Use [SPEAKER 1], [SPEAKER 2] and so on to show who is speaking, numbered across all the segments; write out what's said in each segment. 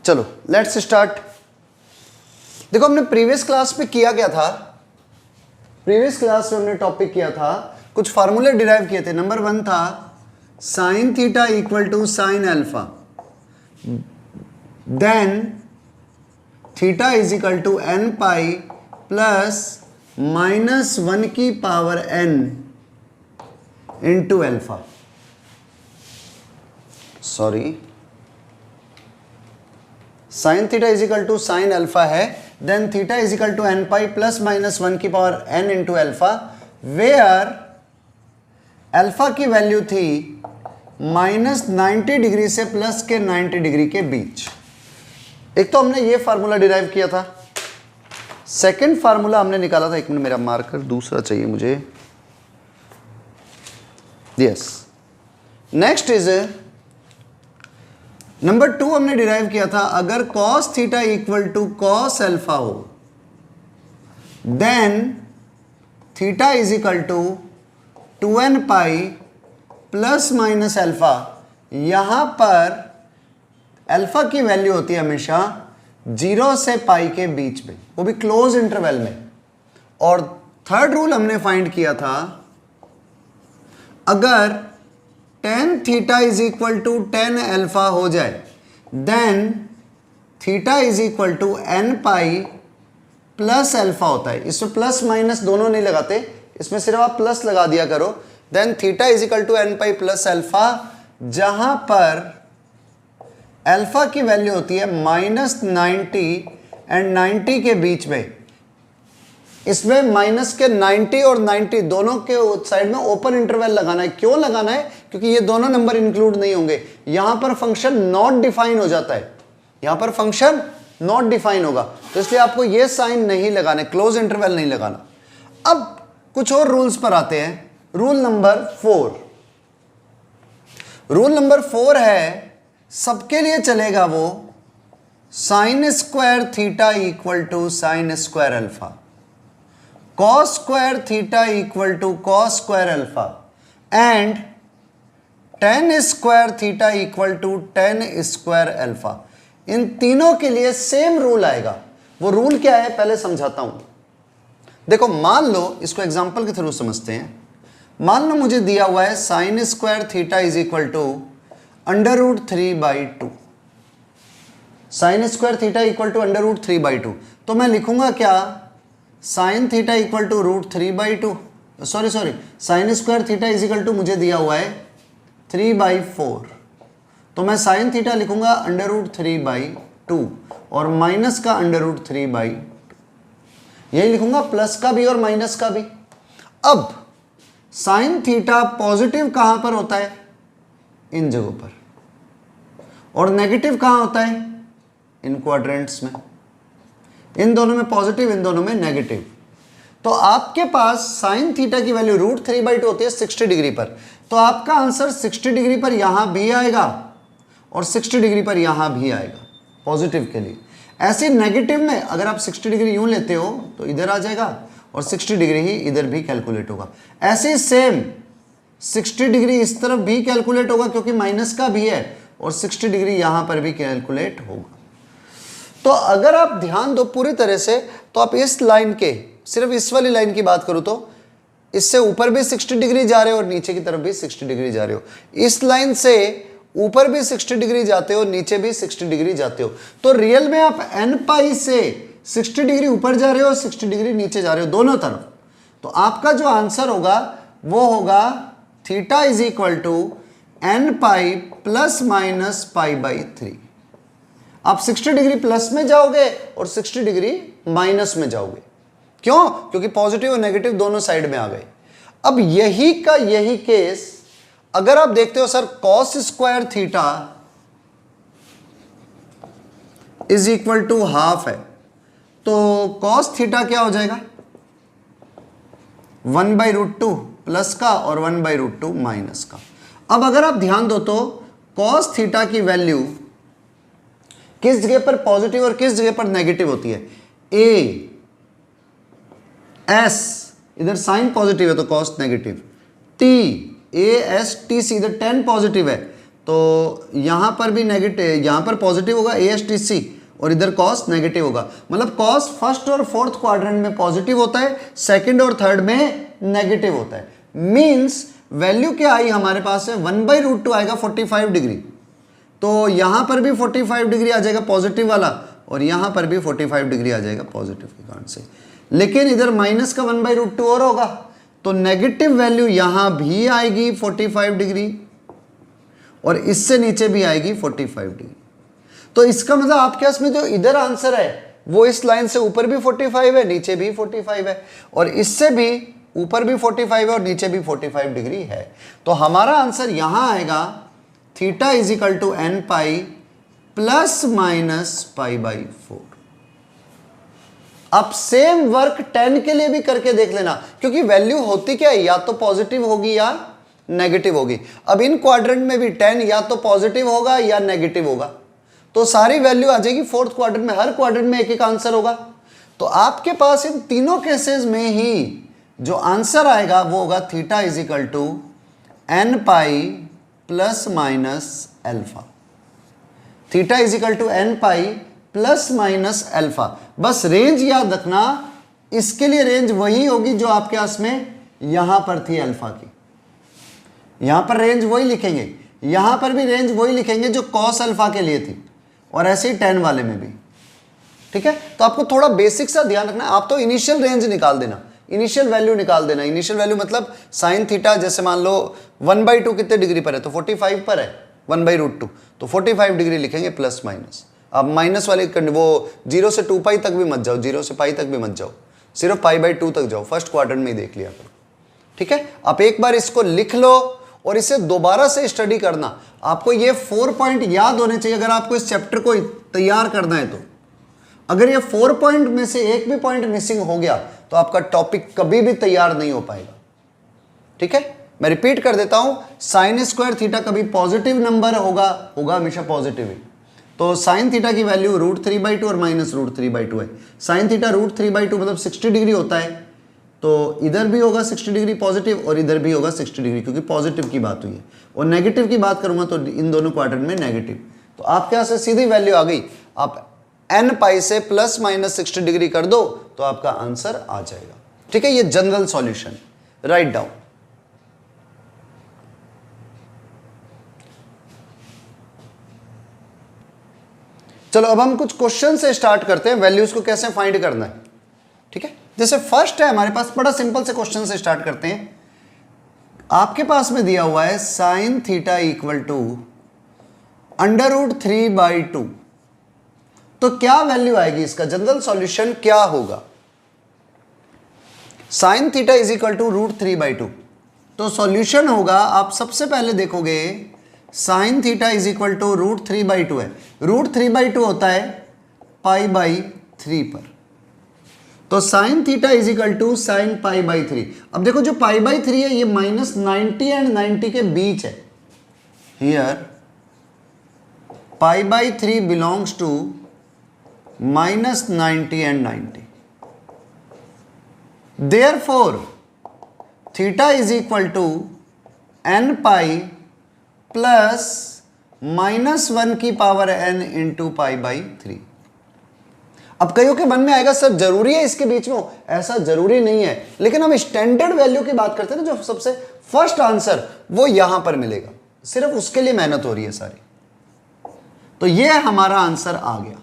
[SPEAKER 1] चलो let's start. देखो हमने प्रीवियस क्लास में किया क्या था, प्रीवियस क्लास में हमने टॉपिक किया था, कुछ फार्मूले डिराइव किए थे। नंबर 1 था sine theta equal to sine alpha, then theta is equal to n pi plus -1 की power n into alpha. Sorry, sine theta is equal to sine alpha है, then theta is equal to n pi plus -1 की power n into alpha, where alpha की value थी -90 degree से plus के 90 degree के बीच। एक तो हमने ये फार्मूला डिराइव किया था, सेकंड फार्मूला हमने निकाला था, एक मिनट मेरा मार्कर दूसरा चाहिए मुझे, यस। नेक्स्ट इज नंबर 2 हमने डिराइव किया था, अगर cos theta equal to cos alpha हो, then theta is equal to 2n pi plus minus alpha. यहां पर अल्फा की वैल्यू होती है हमेशा 0 से पाई के बीच में, वो भी क्लोज इंटरवल में। और थर्ड रूल हमने फाइंड किया था, अगर tan theta is equal to tan alpha हो जाए, then theta is equal to n pi plus alpha होता है। इसमें प्लस माइनस दोनों नहीं लगाते, इसमें सिर्फ आप प्लस लगा दिया करो। Then theta is equal to n pi plus alpha, जहां पर अल्फा की वैल्यू होती है -90 एंड 90 के बीच में। इसमें माइनस के 90 और 90 दोनों के साइड में ओपन इंटरवल लगाना है। क्यों लगाना है? क्योंकि ये दोनों नंबर इंक्लूड नहीं होंगे। यहां पर फंक्शन नॉट डिफाइन हो जाता है, यहां पर फंक्शन नॉट डिफाइन होगा, तो इसलिए आपको ये साइन नहीं लगाना, क्लोज इंटरवल नहीं लगाना। अब कुछ और रूल्स पर आते हैं। रूल नंबर 4, रूल नंबर 4 है, सबके लिए चलेगा वो, sine square theta equal to sine square alpha, cos square theta equal to cos square alpha, and tan square theta equal to tan square alpha. इन तीनों के लिए सेम रूल आएगा। वो रूल क्या है पहले समझाता हूं। देखो मान लो, इसको एग्जांपल के थ्रू समझते हैं। मान लो मुझे दिया हुआ है sine square theta is equal to √3/2, sine square theta equal to √3/2। तो मैं लिखूंगा क्या, sine theta equal to √3/2, sorry sine square theta is equal to मुझे दिया हुआ है 3/4, तो मैं साइन थीटा लिखूंगा √3/2 और माइनस का √3/2, यही लिखूंगा, प्लस का भी और माइनस का भी। अब साइन थीटा पॉजिटिव कहां पर होता है? इन जगहों पर। और नेगेटिव कहां होता है? इन क्वाड्रेंट्स में। इन दोनों में पॉजिटिव, इन दोनों में नेगेटिव। तो आपके पास साइन थीटा की वैल्यू √3/2 होती है 60 डिग्री पर, तो आपका आंसर 60 डिग्री पर यहां भी आएगा और 60 डिग्री पर यहां भी आएगा पॉजिटिव के लिए। ऐसे नेगेटिव में अगर आप 60 डिग्री यूं लेते हो तो इधर आ जाएगा और 60 डिग्री ही इधर भी कैलकुलेट होगा। ऐसे सेम 60 डिग्री इस तरफ भी कैलकुलेट होगा क्योंकि माइनस का भी है, और 60 डिग्री यहां पर भी कैलकुलेट होगा। तो अगर आप ध्यान दो पूरी तरह से, तो आप इस लाइन के, सिर्फ इस वाली लाइन की बात करूं तो इससे ऊपर भी 60 डिग्री जा रहे हो और नीचे की तरफ भी 60 डिग्री जा रहे हो। इस लाइन से ऊपर भी 60 डिग्री जाते हो, नीचे भी 60 डिग्री जाते हो। तो रियल में आप n पाई से 60 डिग्री ऊपर जा रहे हो, 60 डिग्री नीचे जा रहे हो, दोनों तरफ। तो आपका जो आंसर होगा वो होगा theta is equal to n pi plus minus π/3। आप 60 डिग्री प्लस में जाओगे और 60 डिग्री माइनस में जाओगे। क्यों? क्योंकि पॉजिटिव और नेगेटिव दोनों साइड में आ गए। अब यही का यही केस अगर आप देखते हो, sir cos square theta is equal to half है, तो cos थीटा क्या हो जाएगा? 1/√2 प्लस का और 1/√2 माइनस का। अब अगर आप ध्यान दो तो cos थीटा की वैल्यू किस जगह पर पॉजिटिव और किस जगह पर नेगेटिव होती है? ए एस, इधर साइन पॉजिटिव है तो cos negative, T A S T C, इधर tan पॉजिटिव है तो यहाँ पर भी नेगेटिव, यहाँ पर पॉजिटिव होगा ASTC और इधर कॉस नेगेटिव होगा। मतलब कॉस फर्स्ट और फोर्थ क्वाड्रेंट में पॉजिटिव होता है, सेकंड और थर्ड में नेगेटिव होता है। मींस वैल्यू क्या आई हमारे पास है, 1/√2 आएगा 45 डिग्री। तो यहाँ पर भी 45 डिग्री आ जाएगा पॉजिटिव वाला और यहाँ पर भी 45 डिग्री आ जाएगा पॉजिटिव के कारण से। लेकिन इधर माइनस का 1/√2 और होगा, तो नेगेटिव वैल्यू यहाँ भी आएगी 45 डिग्री और इससे नीचे भी आएगी 45 डिग्री। तो इसका मतलब आपके पास में जो इधर आंसर है वो इस लाइन से ऊपर भी 45 है, नीचे भी 45 है, और इससे भी ऊपर भी 45 है और नीचे भी 45 डिग्री है। तो हमारा आंसर यहां आएगा theta is equal to n pi plus minus π/4। अब सेम वर्क 10 के लिए भी करके देख लेना, क्योंकि वैल्यू होती क्या है, या तो पॉजिटिव होगी या नेगेटिव होगी। अब इन क्वाड्रेंट में भी 10 या तो पॉजिटिव होगा या नेगेटिव होगा, तो सारी वैल्यू आ जाएगी फोर्थ क्वाड्रेंट में। हर क्वाड्रेंट में एक एक आंसर होगा, तो आपके पास इन तीनों केसेस में ही जो आंसर आएगा वो होगा theta is equal to n pi plus minus alpha. Theta is equal to n pi plus minus alpha. बस रेंज याद रखना, इसके लिए रेंज वही होगी जो आपके पास में यहां पर थी अल्फा की। यहां पर रेंज वही लिखेंगे, यहां पर भी रेंज वही लिखेंगे जो कॉस अल्फा के लिए थी, और ऐसे ही 10 वाले में भी। ठीक है, तो आपको थोड़ा बेसिक सा ध्यान रखना है। आप तो इनिशियल रेंज निकाल देना, इनिशियल वैल्यू निकाल देना। इनिशियल वैल्यू मतलब साइन थीटा, जैसे मान लो 1/2 कितने डिग्री पर है, तो 45 पर है 1/√2, तो 45 डिग्री लिखेंगे प्लस माइनस। अब माइनस वाले वो 0 से 2π तक भी मत जाओ, 0 से π तक भी मत जाओ, सिर्फ π/2 तक जाओ। फर्स्ट क्वाड्रेंट में ही देख लिया करो। ठीक है, आप एक बार इसको लिख लो और इसे दोबारा से स्टडी करना। आपको ये 4 पॉइंट याद होने चाहिए अगर आपको इस चैप्टर को तैयार करना है। तो अगर ये 4 पॉइंट में से एक भी पॉइंट मिसिंग हो गया तो आपका टॉपिक कभी भी तैयार नहीं हो पाएगा। ठीक है, मैं रिपीट कर देता हूं, साइन स्क्वायर थीटा कभी पॉजिटिव नंबर होगा हमेशा पॉजिटिव ही। तो साइन थीटा की वैल्यू √3/2 और माइनस √3/2 है। साइन थीटा √3/2 मतलब 60 डिग्री होता है, तो इधर भी होगा 60 डिग्री पॉजिटिव और इधर भी होगा 60 डिग्री, क्योंकि पॉजिटिव की बात हुई है। और नेगेटिव की बात करूंगा तो इन दोनों क्वाड्रेंट में नेगेटिव। तो आपके यहाँ से सीधी वैल्यू आ गई, आप n पाई से प्लस माइनस 60 डिग्री कर दो तो आपका आंसर आ जाएगा। ठीक है, ये जनरल सॉल्यूशन, राइट डाउन। चलो अब हम कुछ क्वेश्चन से स्टार्ट करते हैं, वैल्यूज को कैसे फाइंड करना है। ठीक है, जैसे फर्स्ट है हमारे पास, बड़ा सिंपल से क्वेश्चन से स्टार्ट करते हैं। आपके पास में दिया हुआ है साइन थीटा इक्वल टू √3/2, तो क्या वैल्यू आएगी इसका, जनरल सॉल्यूशन क्या होगा। Sine theta is equal to √3/2, तो सॉल्यूशन होगा, आप सबसे पहले देखोगे sine theta is equal to √3/2 है। √3/2 होता है π/3 पर, तो sine theta is equal to sine π/3। अब देखो जो π/3 है ये -90 एंड 90 के बीच है। Here π/3 belongs to -90 and 90। Therefore theta is equal to n pi plus -1 की पावर n इंटू π/3। अब कईयों के मन में आएगा सर जरूरी है इसके बीच में हो, ऐसा जरूरी नहीं है, लेकिन हम स्टैंडर्ड वैल्यू की बात करते हैं ना, जो सबसे फर्स्ट आंसर वो यहां पर मिलेगा, सिर्फ उसके लिए मेहनत हो रही है सारी। तो ये हमारा आंसर आ गया,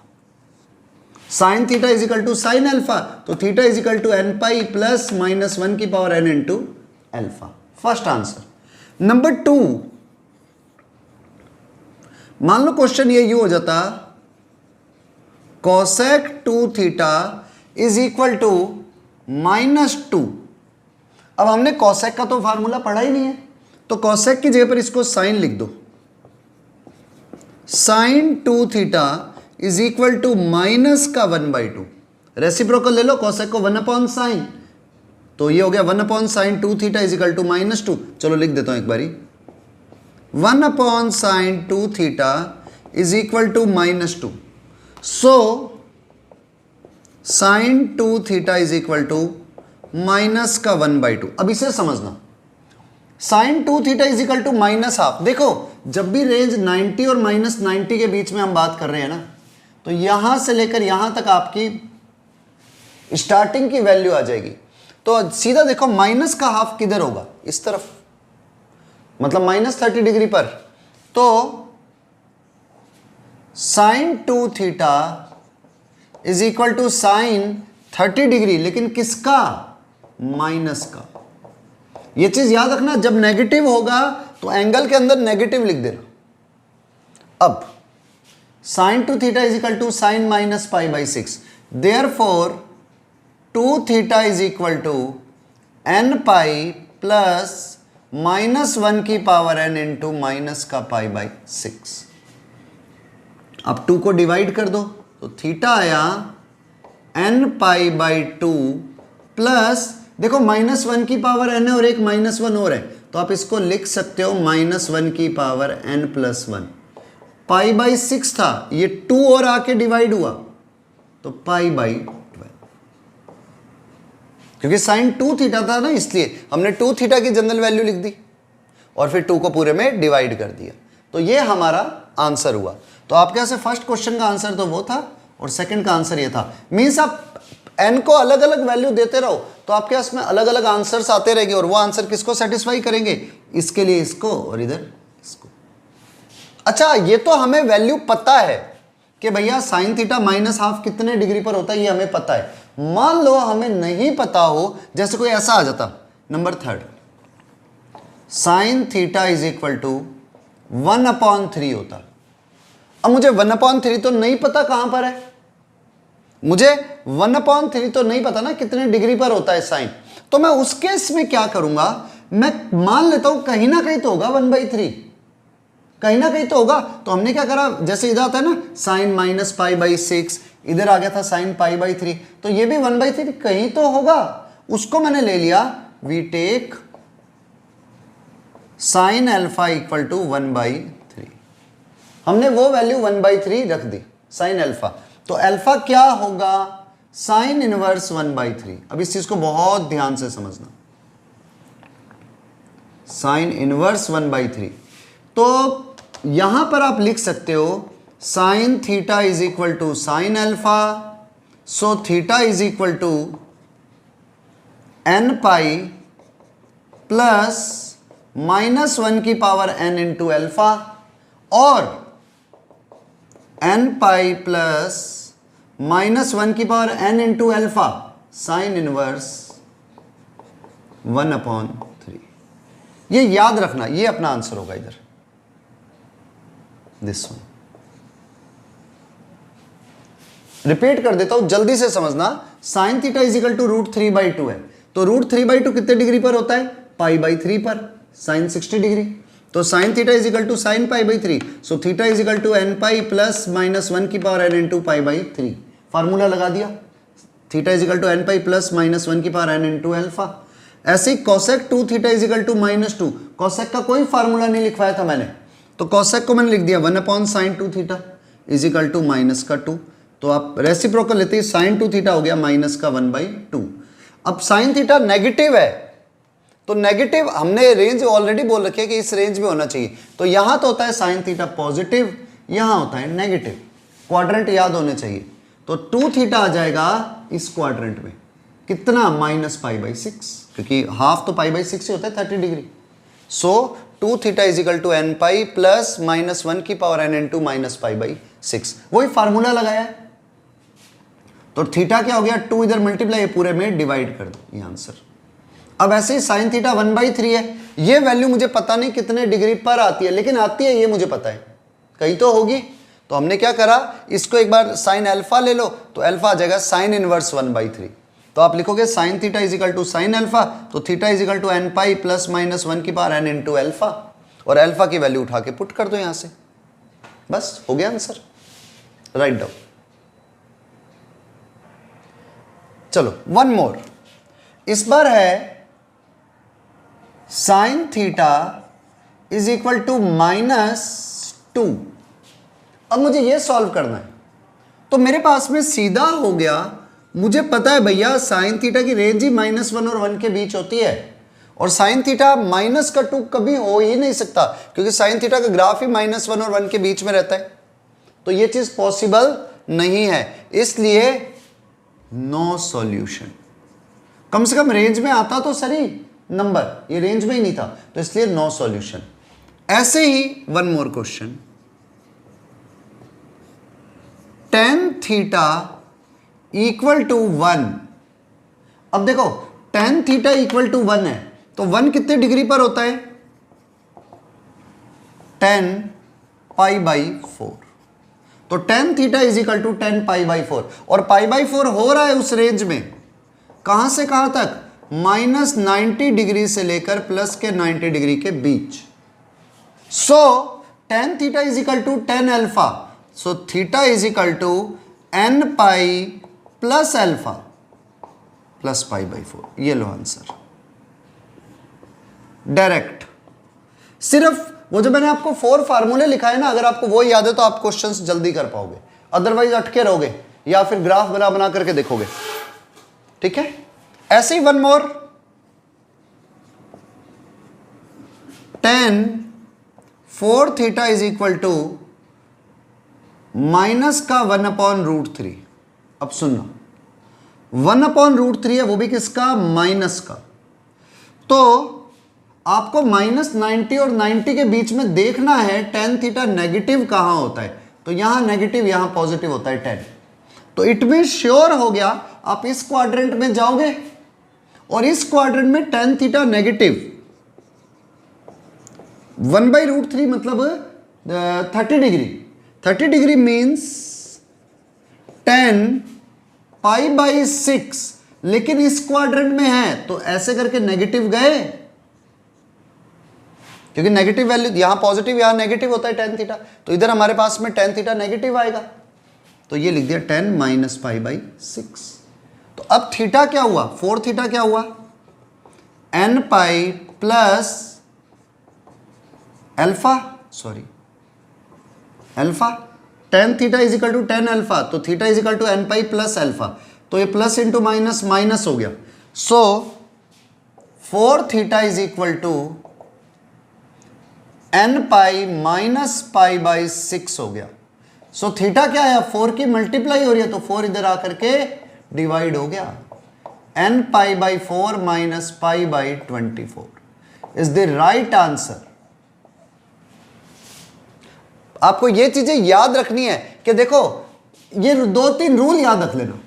[SPEAKER 1] sine theta is equal to sine alpha, तो theta is equal to n pi plus -1 की power n into alpha, first answer. Number 2, मान लो क्वेश्चन ये यूं हो जाता, cosec 2 theta is equal to -2। अब हमने कोसेक का तो फार्मूला पढ़ा ही नहीं है, तो कोसेक की जगह पर इसको साइन लिख दो। Sine 2 theta is equal to minus का 1/2, रेसिप्रोकल ले लो, कोसेक को 1/sin, तो ये हो गया 1/sin 2 theta is equal to -2। चलो लिख देता हूं एक बारी, 1/sin 2 theta is equal to -2। So sine 2 theta is equal to minus का 1/2। अब इसे समझना, sine 2 theta is equal to -12। देखो जब भी रेंज 90 और -90 के बीच में हम बात कर रहे हैं ना, तो यहां से लेकर यहां तक आपकी स्टार्टिंग की वैल्यू आ जाएगी। तो सीधा देखो माइनस का हाफ किधर होगा, इस तरफ, मतलब -30 डिग्री पर। तो sin 2 theta is equal to sine 30 degree, लेकिन किसका, माइनस का। ये चीज याद रखना, जब नेगेटिव होगा तो एंगल के अंदर नेगेटिव लिख देना। अब sin 2 theta is equal to sine -π/6, therefore 2 theta is equal to n pi plus -1 की पावर n इंटू माइनस का π/6। अब 2 को डिवाइड कर दो तो थीटा आया n π/2 प्लस, देखो -1 की पावर n है और एक -1 और है, तो आप इसको लिख सकते हो -1 की पावर n प्लस 1। π/6 था, ये 2 और आके डिवाइड हुआ तो π/12, क्योंकि साइन 2 थीटा था ना, इसलिए हमने 2 थीटा की जनरल वैल्यू लिख दी और फिर 2 को पूरे में डिवाइड कर दिया। तो ये हमारा आंसर हुआ। तो आपके यहां से फर्स्ट क्वेश्चन का आंसर तो वो था और सेकंड का आंसर ये था। मीन्स आप n को अलग अलग वैल्यू देते रहो तो आपके पास में अलग अलग आंसर्स आते रहेंगे, और वो आंसर किसको सेटिस्फाई करेंगे, इसके लिए इसको और इधर इसको। अच्छा, ये तो हमें वैल्यू पता है कि भैया साइन थीटा -हाफ कितने डिग्री पर होता है, ये हमें पता है। मान लो हमें नहीं पता हो, जैसे कोई ऐसा आ जाता, number 3 sine theta is equal to 1/3 होता। अब मुझे 1/3 तो नहीं पता कहां पर है, मुझे 1/3 तो नहीं पता ना कितने डिग्री पर होता है साइन। तो मैं उस केस में क्या करूंगा, मैं मान लेता हूं कहीं ना कहीं तो होगा 1/3, कहीं ना कहीं तो होगा। तो हमने क्या करा, जैसे इधर आता है ना साइन -π/6, इधर आ गया था साइन π/3, तो ये भी 1/3 कहीं तो होगा, उसको मैंने ले लिया। We take sine alpha equal to 1/3, हमने वो वैल्यू 1/3 रख दी साइन अल्फा। तो अल्फा क्या होगा, साइन इनवर्स 1/3। अब इस चीज को बहुत ध्यान से समझना, साइन इनवर्स 1/3। तो यहां पर आप लिख सकते हो sine theta is equal to sine alpha, so theta is equal to n pi plus -1 की पावर n इंटू अल्फा, और n पाई प्लस -1 की power n into alpha sine inverse 1/3। ये याद रखना, ये अपना आंसर होगा इधर, दिस वन। रिपीट कर देता हूं, जल्दी से समझना। Sine theta is equal to √3/2 है, तो √3/2 कितने डिग्री पर होता है, π/3 पर, साइन 60 डिग्री। तो sine theta is equal to sine π/3, so theta is equal to n pi plus -1 की पावर n इंटू π/3। फार्मूला लगा दिया, theta is equal to n pi plus -1 की पावर n इंटू अल्फा। ऐसे ही cosec 2 theta is equal to -2, cosec का कोई formula नहीं लिखवाया था मैंने, तो कोसेक को मैंने लिख दिया 1/sin 2 theta is equal to -2। तो आप रेसिप्रोकल लेते ही साइन 2 थीटा हो गया -1/2। अब साइन थीटा नेगेटिव है, तो नेगेटिव हमने रेंज ऑलरेडी बोल रखी है कि इस रेंज में होना चाहिए। तो यहां तो होता है साइन थीटा पॉजिटिव, यहां होता है नेगेटिव, क्वाड्रेंट याद होने चाहिए। तो 2 थीटा आ जाएगा इस क्वाड्रेंट में, कितना, -π/6, क्योंकि हाफ तो π/6 ही होता है 30 degree. So 2 theta is equal to n pi plus -1 की पावर n इंटू -π/6, वही फार्मूला लगाया है। तो थीटा क्या हो गया, 2 इधर मल्टीप्लाई, पूरे में डिवाइड कर दो, ये आंसर। अब ऐसे ही साइन थीटा 1/3 है, ये वैल्यू मुझे पता नहीं कितने डिग्री पर आती है, लेकिन आती है ये मुझे पता है, कहीं तो होगी। तो हमने क्या करा, इसको एक बार साइन अल्फा ले लो, तो अल्फा आ जाएगा साइन इनवर्स 1/3। तो आप लिखोगे sine theta is equal to sine alpha, तो theta is equal to n pi plus -1 की पावर n इंटू अल्फा, और अल्फा की वैल्यू उठा के पुट कर दो यहां से, बस हो गया आंसर, राइट डाउन। चलो वन मोर, इस बार है sine theta is equal to -2। अब मुझे ये सॉल्व करना है, तो मेरे पास में सीधा हो गया, मुझे पता है भैया साइन थीटा की रेंज ही -1 और 1 के बीच होती है, और साइन थीटा माइनस का 2 कभी हो ही नहीं सकता, क्योंकि साइन थीटा का ग्राफ ही -1 और 1 के बीच में रहता है, तो ये चीज पॉसिबल नहीं है, इसलिए नो सॉल्यूशन। कम से कम रेंज में आता तो सही नंबर, ये रेंज में ही नहीं था, तो इसलिए नो सॉल्यूशन। ऐसे ही one more question, tan theta equal to 1। अब देखो tan थीटा इक्वल टू 1 है, तो 1 कितने डिग्री पर होता है? tan π/4। तो tan theta is equal to tan π/4, और π/4 हो रहा है उस रेंज में, कहां से कहां तक? -90 डिग्री से लेकर प्लस के 90 डिग्री के बीच। So tan theta is equal to tan alpha, so theta is equal to n pi plus alpha plus π/4। ये लो आंसर डायरेक्ट। सिर्फ वो जो मैंने आपको 4 फार्मूले लिखाए ना, अगर आपको वो याद है तो आप क्वेश्चंस जल्दी कर पाओगे, अदरवाइज अटके रहोगे या फिर ग्राफ बना बना करके देखोगे। ठीक है, ऐसे ही one more, tan 4 theta is equal to minus का 1/√3। अब सुनना, 1/√3 है, वो भी किसका? माइनस का। तो आपको -90 और 90 के बीच में देखना है tan थीटा नेगेटिव कहां होता है, तो यहां नेगेटिव यहां पॉजिटिव होता है tan। तो इट मीन श्योर हो गया, आप इस क्वाड्रेंट में जाओगे और इस क्वाड्रेंट में tan थीटा नेगेटिव 1/√3 मतलब 30 डिग्री। 30 डिग्री मीन्स tan π/6, लेकिन इस क्वाड्रेंट में है, तो ऐसे करके नेगेटिव गए, क्योंकि नेगेटिव वैल्यू यहां पॉजिटिव यहां नेगेटिव होता है tan थीटा, तो इधर हमारे पास में tan थीटा नेगेटिव आएगा, तो ये लिख दिया tan -π/6। तो अब थीटा क्या हुआ? 4 थीटा क्या हुआ? n pi plus alpha, sorry alpha. tan theta is equal to tan alpha, तो theta is equal to n pi plus alpha, तो ये प्लस इंटू माइनस माइनस हो गया। So 4 theta is equal to n pi minus π/6 हो गया। So theta क्या है? 4 की मल्टीप्लाई हो रही है, तो 4 इधर आकर के डिवाइड हो गया, n π/4 minus π/24 is the right answer. आपको ये चीजें याद रखनी है कि देखो, ये 2-3 रूल याद रख लेना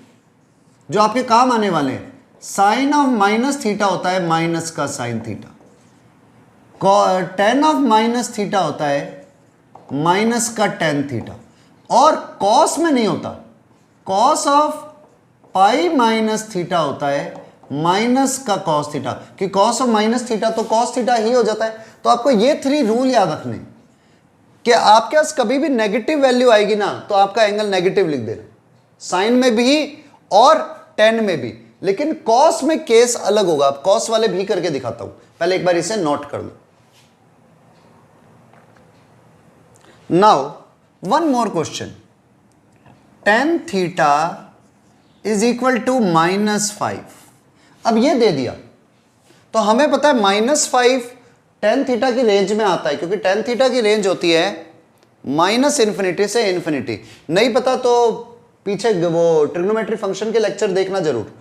[SPEAKER 1] जो आपके काम आने वाले हैं। साइन ऑफ माइनस थीटा होता है माइनस का sine theta, tan of minus theta होता है माइनस का tan थीटा, और कॉस में नहीं होता, cos of pi minus theta होता है माइनस का कॉस थीटा, कि कॉस ऑफ माइनस थीटा तो कॉस थीटा ही हो जाता है। तो आपको ये 3 रूल याद रखने कि आपके पास कभी भी नेगेटिव वैल्यू आएगी ना, तो आपका एंगल नेगेटिव लिख देना, साइन में भी और tan में भी, लेकिन कॉस में केस अलग होगा। आप कॉस वाले भी करके दिखाता हूं, पहले एक बार इसे नोट कर लो। Now one more question, tan theta is equal to -5। अब ये दे दिया, तो हमें पता है -5 tan थीटा की रेंज में आता है, क्योंकि tan थीटा की रेंज होती है -∞ से इन्फिनिटी। नहीं पता तो पीछे वो ट्रिग्नोमेट्री फंक्शन के लेक्चर देखना जरूर,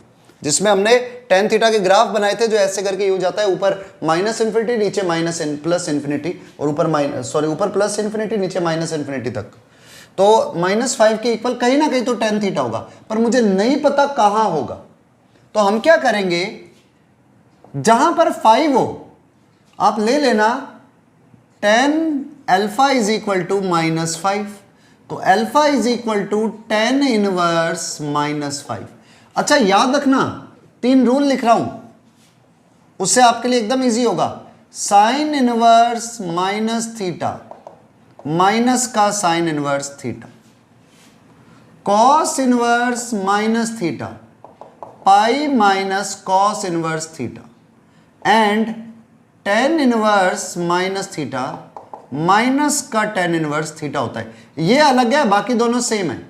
[SPEAKER 1] जिसमें हमने tan थीटा के ग्राफ बनाए थे, जो ऐसे करके यूज आता है, ऊपर -∞, नीचे +∞, और ऊपर +∞, नीचे -∞ तक। तो -5 के इक्वल कहीं ना कहीं तो tan थीटा होगा, पर मुझे नहीं पता कहां होगा। तो हम क्या करेंगे, जहां पर 5 हो आप ले लेना tan alpha is equal to -5, तो alpha is equal to tan inverse -5। अच्छा याद रखना, 3 रूल लिख रहा हूं, उससे आपके लिए एकदम इजी होगा। Sine inverse minus theta minus का sine inverse theta, cos inverse minus theta pi minus cos inverse theta, and tan inverse minus theta minus का tan इनवर्स थीटा होता है। ये अलग है, बाकी दोनों सेम है,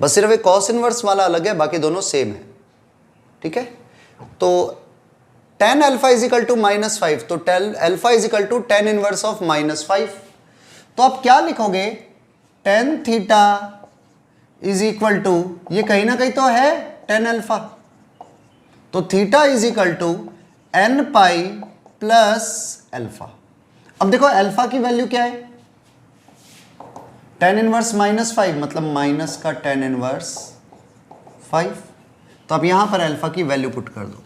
[SPEAKER 1] बस सिर्फ एक कॉस इनवर्स वाला अलग है, बाकी दोनों सेम है। ठीक है, तो tan alpha is equal to -5, तो tan alpha is equal to tan inverse of -5। तो आप क्या लिखोगे, tan theta is equal to, ये कहीं ना कहीं तो है टेन अल्फा, तो theta is equal to n pi plus alpha. अब देखो अल्फा की वैल्यू क्या है, टेन इनवर्स -5 मतलब माइनस का टेन इनवर्स 5। तो अब यहां पर अल्फा की वैल्यू पुट कर दो,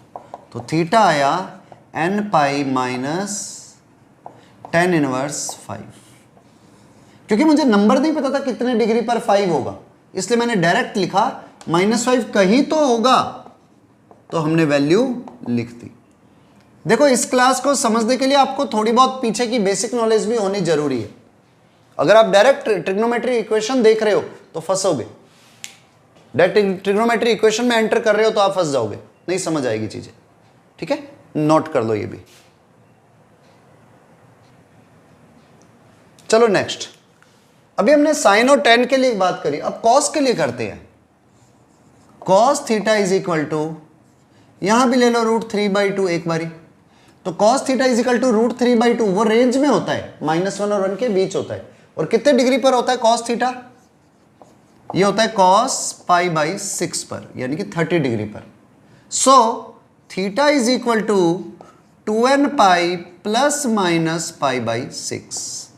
[SPEAKER 1] तो थीटा आया n pi minus tan inverse 5। क्योंकि मुझे नंबर नहीं पता था कितने डिग्री पर 5 होगा, इसलिए मैंने डायरेक्ट लिखा -5 कहीं तो होगा, तो हमने वैल्यू लिख दी। देखो इस क्लास को समझने के लिए आपको थोड़ी बहुत पीछे की बेसिक नॉलेज भी होनी जरूरी है। अगर आप डायरेक्ट ट्रिग्नोमेट्री इक्वेशन देख रहे हो तो फंसोगे, डायरेक्ट ट्रिग्नोमेट्री इक्वेशन में एंटर कर रहे हो तो आप फंस जाओगे, नहीं समझ आएगी चीजें। ठीक है, नोट कर लो ये भी। चलो नेक्स्ट, अभी हमने साइन और टेन के लिए बात करी, अब कॉस के लिए करते हैं। Cos theta is equal to, यहां भी ले लो √3/2 एक बारी, तो cos theta is equal to √3/2, वो रेंज में होता है, -1 और 1 के बीच होता है। और कितने डिग्री पर होता है कॉस थीटा, ये होता है कॉस π/6 पर, यानी कि 30 डिग्री पर। So theta is equal to 2n pi plus minus π/6।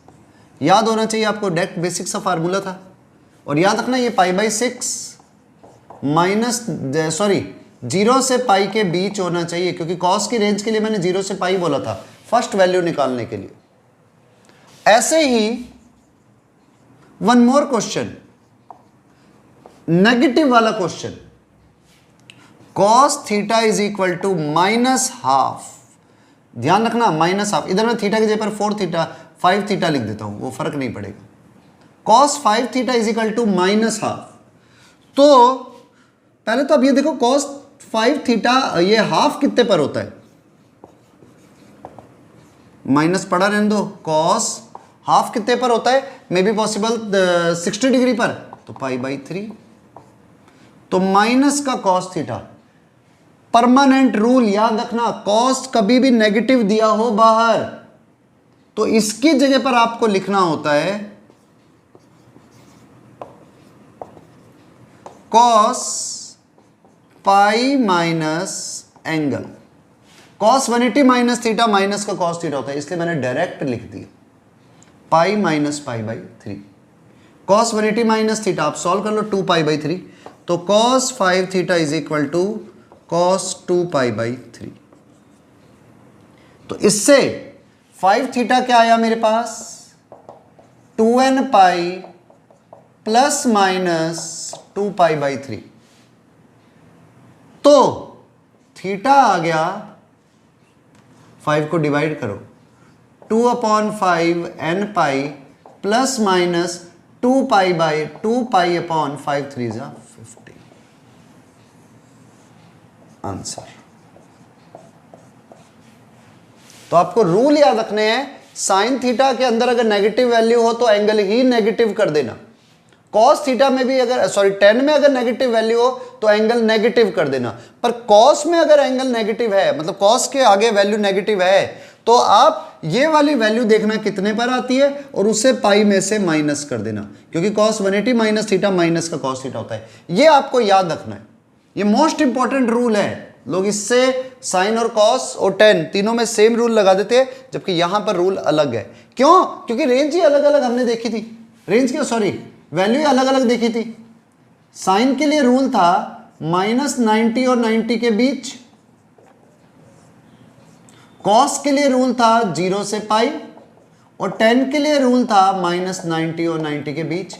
[SPEAKER 1] याद होना चाहिए आपको, डायरेक्ट बेसिक सा फार्मूला था। और याद रखना ये π/6 0 से पाई के बीच होना चाहिए, क्योंकि कॉस की रेंज के लिए मैंने 0 से पाई बोला था फर्स्ट वैल्यू निकालने के लिए। ऐसे ही वन मोर क्वेश्चन, नेगेटिव वाला question, cos theta is equal to -12। ध्यान रखना -12, इधर मैं थीटा की जगह पर 4 थीटा 5 थीटा लिख देता हूं, वो फर्क नहीं पड़ेगा। Cos 5 theta is equal to -12। तो पहले तो अब ये देखो कॉस 5 थीटा, ये हाफ कितने पर होता है, माइनस पड़ा रहने दो, कॉस हाफ कितने पर होता है, मे बी पॉसिबल 60 डिग्री पर, तो π/3। तो माइनस का कॉस थीटा, परमानेंट रूल याद रखना, कॉस कभी भी नेगेटिव दिया हो बाहर तो इसकी जगह पर आपको लिखना होता है cos pi minus angle. Cos 180 minus theta, minus का कॉस थीटा होता है, इसलिए मैंने डायरेक्ट लिख दिया pi minus π/3। Cos 180 minus theta आप सॉल्व कर लो, 2π/3, तो cos 5 theta is equal to cos 2π/3। तो इससे 5 थीटा क्या आया मेरे पास, 2n पाई प्लस माइनस 2π/3। तो थीटा आ गया, 5 को डिवाइड करो, 2/5 n पाई प्लस माइनस 2π/5 3 जा 50। आंसर। तो आपको रूल याद रखने हैं, साइन थीटा के अंदर अगर नेगेटिव वैल्यू हो तो एंगल ही नेगेटिव कर देना। कॉस थीटा में भी अगर टेन में अगर नेगेटिव वैल्यू हो तो एंगल नेगेटिव कर देना। पर कॉस में अगर एंगल नेगेटिव है, मतलब कॉस के आगे वैल्यू नेगेटिव है, तो आप ये वाली वैल्यू देखना कितने पर आती है और उसे पाई में से माइनस कर देना, क्योंकि कॉस 180 माइनस थीटा माइनस का कॉस थीटा होता है। ये आपको याद रखना है, ये मोस्ट इंपॉर्टेंट रूल है। लोग इससे साइन और कॉस और टेन तीनों में सेम रूल लगा देते हैं, जबकि यहां पर रूल अलग है। क्यों? क्योंकि रेंज ही अलग अलग हमने देखी थी, वैल्यू अलग अलग देखी थी। साइन के लिए रूल था -90 और 90 के बीच, कॉस के लिए रूल था 0 से पाई, और टेन के लिए रूल था -90 और 90 के बीच।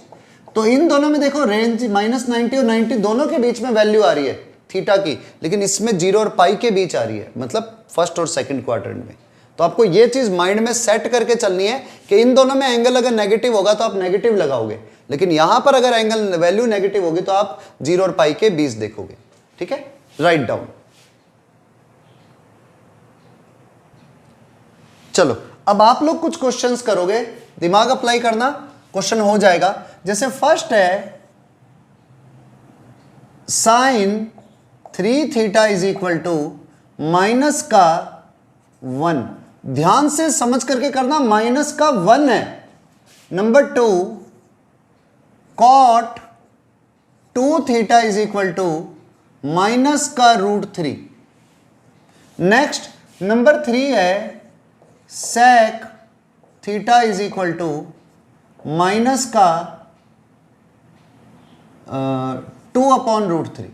[SPEAKER 1] तो इन दोनों में देखो रेंज -90 और 90 दोनों के बीच में वैल्यू आ रही है थीटा की, लेकिन इसमें 0 और पाई के बीच आ रही है, मतलब फर्स्ट और सेकंड क्वाड्रेंट में। तो आपको ये चीज माइंड में सेट करके चलनी है कि इन दोनों में एंगल अगर नेगेटिव होगा तो आप नेगेटिव लगाओगे, लेकिन यहां पर अगर एंगल वैल्यू नेगेटिव होगी तो आप 0 और पाई के बीच देखोगे। ठीक है, राइट डाउन। चलो अब आप लोग कुछ क्वेश्चंस करोगे, दिमाग अप्लाई करना, क्वेश्चन हो जाएगा। जैसे फर्स्ट है sine 3 theta is equal to minus का 1, ध्यान से समझ करके करना, माइनस का 1 है। Number 2 cot 2 theta is equal to minus का √3। नेक्स्ट नंबर 3 है sec theta is equal to minus का 2/√3।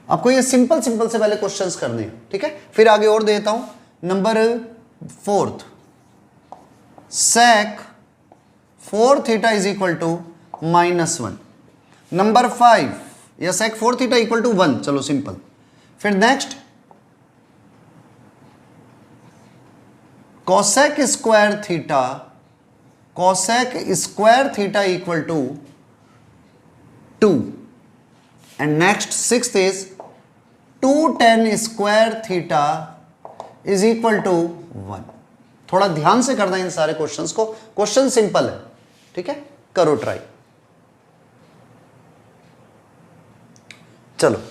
[SPEAKER 1] आपको ये सिंपल से पहले क्वेश्चंस करने हैं, ठीक है, फिर आगे और देता हूं। Number 4 sec 4 theta is equal to -1। Number 5 या सेक 4 थीटा इक्वल टू 1, चलो सिंपल। फिर next cosec square theta equal to 2। And next 6th is 2 tan square theta is equal to 1। थोड़ा ध्यान से करना इन सारे क्वेश्चंस को, क्वेश्चन सिंपल है, ठीक है, करो ट्राई। चलो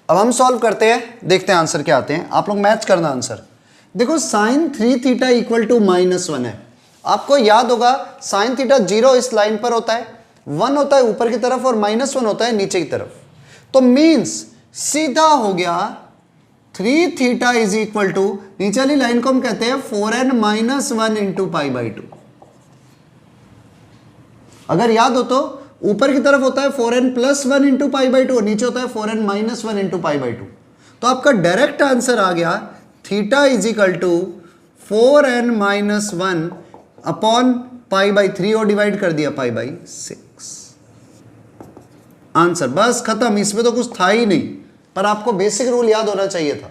[SPEAKER 1] अब हम सॉल्व करते हैं, देखते हैं आंसर क्या आते हैं। आप लोग मैच करना आंसर। देखो sin 3 थीटा इक्वल टू -1 है। आपको याद होगा sin थीटा 0 इस लाइन पर होता है, 1 होता है ऊपर की तरफ और -1 होता है नीचे की तरफ। तो मीन्स सीधा हो गया 3 थीटा इज इक्वल टू, नीचे वाली लाइन को हम कहते हैं 4n - 1 इंटू π/2। अगर याद हो तो ऊपर की तरफ होता है 4n + 1 इंटू π/2 और नीचे होता है 4n - 1 इंटू π/2। तो आपका डायरेक्ट आंसर आ गया theta is equal to 4n - 1 upon π/3 और डिवाइड कर दिया π/6। आंसर बस खत्म, इसमें तो कुछ था ही नहीं। पर आपको बेसिक रूल याद होना चाहिए था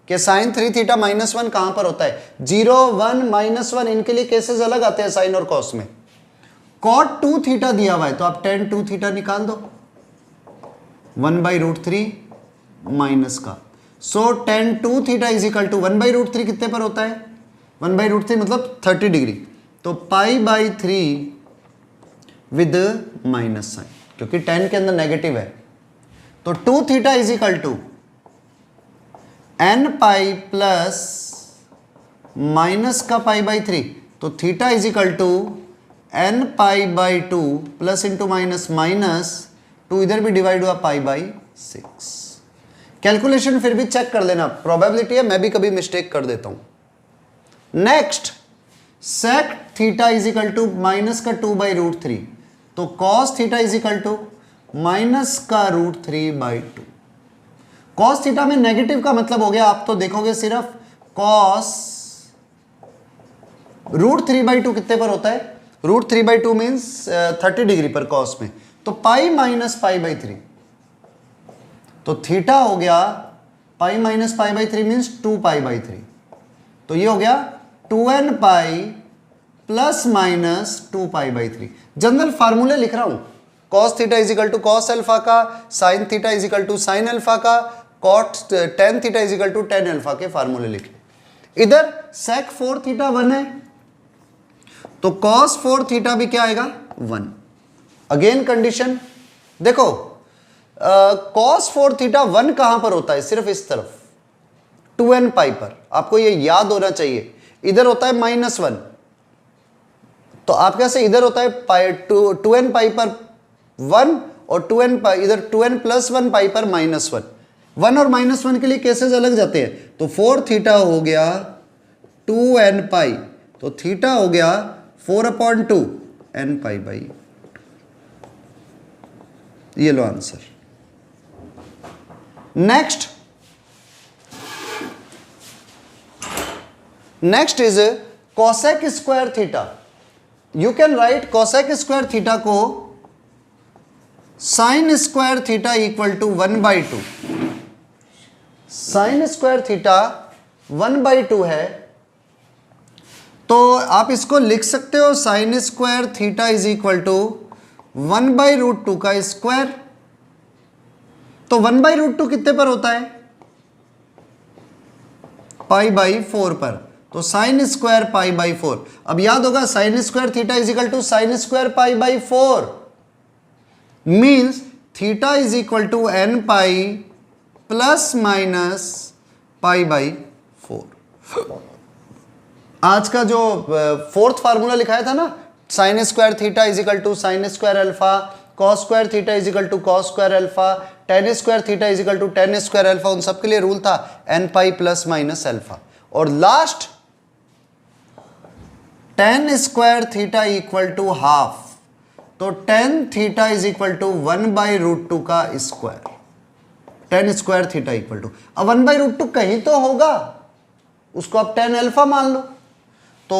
[SPEAKER 1] कि sin 3 थीटा -1 कहां पर होता है, 0 1 -1 इनके लिए केसेस अलग आते हैं साइन और कॉस में। cot 2 थीटा दिया हुआ है तो आप tan 2 थीटा निकाल दो 1/√3 माइनस का। So tan 2 theta is equal to 1/√3 कितने पर होता है, 1/√3 मतलब 30 डिग्री, तो π/3 विद माइनस साइन, क्योंकि tan के अंदर नेगेटिव है। तो 2 theta is equal to n pi plus minus का π/3, तो theta is equal to n π/2 plus into minus minus 2 इधर भी डिवाइड हुआ π/6। कैलकुलेशन फिर भी चेक कर लेना, प्रोबेबिलिटी है, मैं भी कभी मिस्टेक कर देता हूं। Next sec theta is equal to minus का 2/√3, तो cos theta is equal to minus का √3/2। कॉस थीटा में नेगेटिव का मतलब हो गया, आप तो देखोगे सिर्फ कॉस √3/2 कितने पर होता है, √3/2 मीन्स 30 डिग्री पर कॉस में, तो पाई माइनस π/3, तो थीटा हो गया पाई माइनस π/3 मीन्स 2π/3, तो ये हो गया 2n pi plus minus 2π/3। General फार्मूले लिख रहा हूं, cos theta is equal to cos alpha का, sin theta is equal to sin alpha का, cot tan theta is equal to tan alpha के फार्मूले लिखे। इधर sec 4 थीटा 1 है, तो cos 4 थीटा भी क्या आएगा 1। अगेन कंडीशन देखो, cos 4 थीटा 1 कहां पर होता है, सिर्फ इस तरफ 2n पाई पर, आपको ये याद होना चाहिए। इधर होता है -1, तो आप कैसे, इधर होता है 2n पाई पर 1 और 2n पाई, इधर 2n + 1 पाई पर -1, 1 और -1 के लिए केसेस अलग जाते हैं। तो 4 थीटा हो गया 2n पाई, तो थीटा हो गया 4/2 n पाई/2। ये लो answer. Next is cosec square theta. You can write cosec square theta को sine square theta equal to 1/2। Sine square theta 1/2 है, तो आप इसको लिख सकते हो sine square theta is equal to 1/√2 का स्क्वायर। तो 1/√2 कितने पर होता है, π/4 पर, तो साइन स्क्वायर π/4। अब याद होगा sine square theta is equal to sine square π/4 means theta is equal to n pi plus minus pi by 4। आज का जो फोर्थ फार्मूला लिखाया था ना, sine square theta is equal to sine square alpha, cos square theta is equal to cos square alpha, tan square theta is equal to tan square alpha, उन सब के लिए रूल था n pi plus minus alpha. और last tan square theta equal to half, तो tan theta is equal to 1/√2 का square. Tan square theta equal to, अब 1/√2 कहीं तो होगा, उसको आप टेन अल्फा मान लो। तो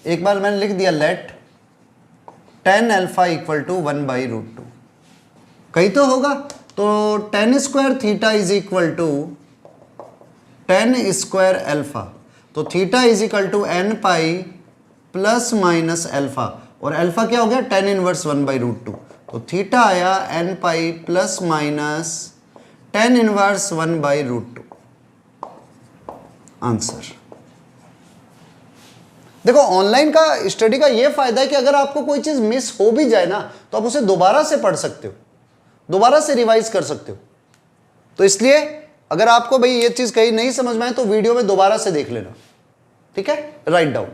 [SPEAKER 1] एक बार मैंने लिख दिया let tan alpha equal to 1/√2, कहीं तो होगा। तो tan square theta is equal to tan square alpha, तो theta is equal to n pi plus minus alpha, और अल्फा क्या हो गया, टेन इनवर्स 1/√2, तो थीटा आया n pi plus minus tan inverse 1/√2 answer. देखो ऑनलाइन का स्टडी का ये फायदा है कि अगर आपको कोई चीज मिस हो भी जाए ना, तो आप उसे दोबारा से पढ़ सकते हो, दोबारा से रिवाइज कर सकते हो। तो इसलिए अगर आपको भाई ये चीज कहीं नहीं समझ में आए तो वीडियो में दोबारा से देख लेना, ठीक है, राइट डाउन।